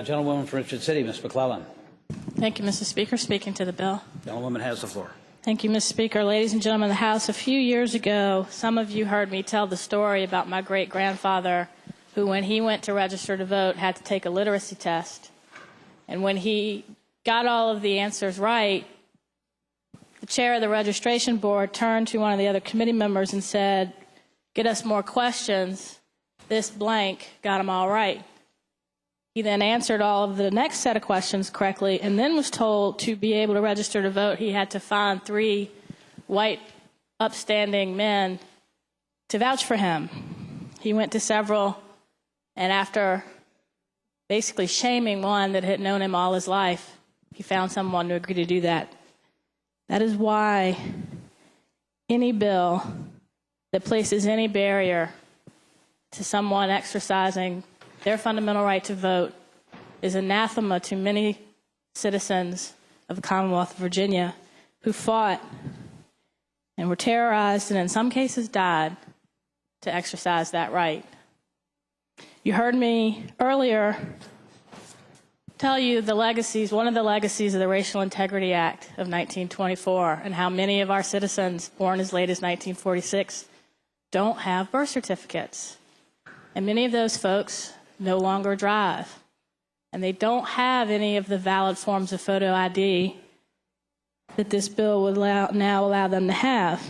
Gentlewoman from Richard City, Ms. McClellan. Thank you, Mr. Speaker. Speaking to the bill. Gentlewoman has the floor. Thank you, Mr. Speaker. Ladies and gentlemen of the House, a few years ago, some of you heard me tell the story about my great-grandfather who, when he went to register to vote, had to take a literacy test. And when he got all of the answers right, the chair of the registration board turned to one of the other committee members and said, "Get us more questions. This blank got them all right." He then answered all of the next set of questions correctly and then was told to be able to register to vote, he had to find 3 white, upstanding men to vouch for him. He went to several, and after basically shaming one that had known him all his life, he found someone to agree to do that. That is why any bill that places any barrier to someone exercising their fundamental right to vote is anathema to many citizens of the Commonwealth of Virginia who fought and were terrorized and in some cases died to exercise that right. You heard me earlier tell you the legacies, one of the legacies of the Racial Integrity Act of 1924 and how many of our citizens born as late as 1946 don't have birth certificates. And many of those folks no longer drive. And they don't have any of the valid forms of photo ID that this bill would now allow them to have.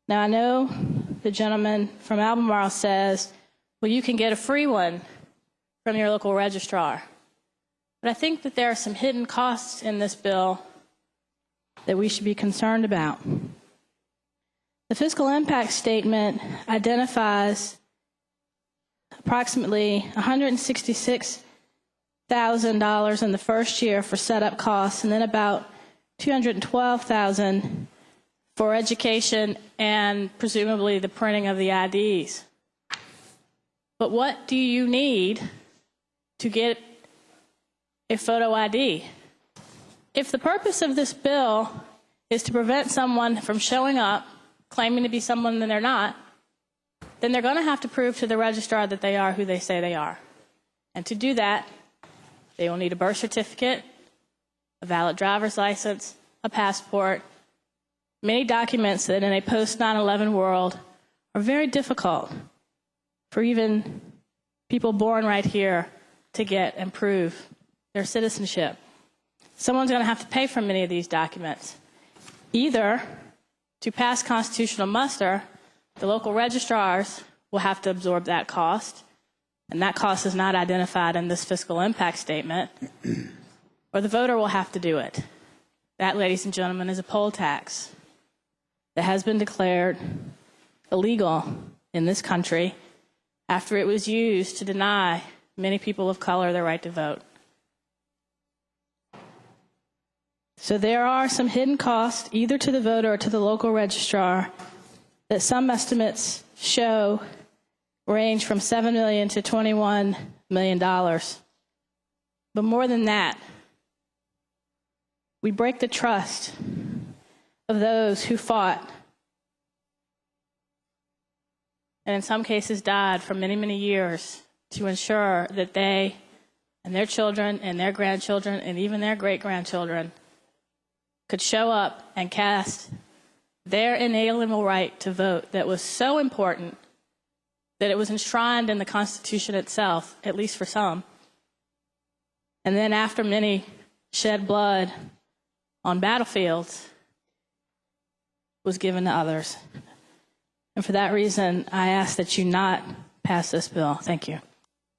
Now, I know the gentleman from Albemarle says, well, you can get a free one from your local registrar. But I think that there are some hidden costs in this bill that we should be concerned about. The fiscal impact statement identifies approximately $166,000 in the first year for setup costs, and then about $212,000 for education and presumably the printing of the IDs. But what do you need to get a photo ID? If the purpose of this bill is to prevent someone from showing up, claiming to be someone that they're not, then they're going to have to prove to the registrar that they are who they say they are. And to do that, they will need a birth certificate, a valid driver's license, a passport, many documents that in a post-9/11 world are very difficult for even people born right here to get and prove their citizenship. Someone's going to have to pay for many of these documents. Either to pass constitutional muster, the local registrars will have to absorb that cost, and that cost is not identified in this fiscal impact statement, or the voter will have to do it. That, ladies and gentlemen, is a poll tax that has been declared illegal in this country after it was used to deny many people of color their right to vote. So there are some hidden costs, either to the voter or to the local registrar, that some estimates show range from $7 million to $21 million. But more than that, we break the trust of those who fought and in some cases died for many, many years to ensure that they and their children and their grandchildren and even their great-grandchildren could show up and cast their inalienable right to vote that was so important that it was enshrined in the Constitution itself, at least for some. And then after many shed blood on battlefields, was given to others. And for that reason, I ask that you not pass this bill. Thank you.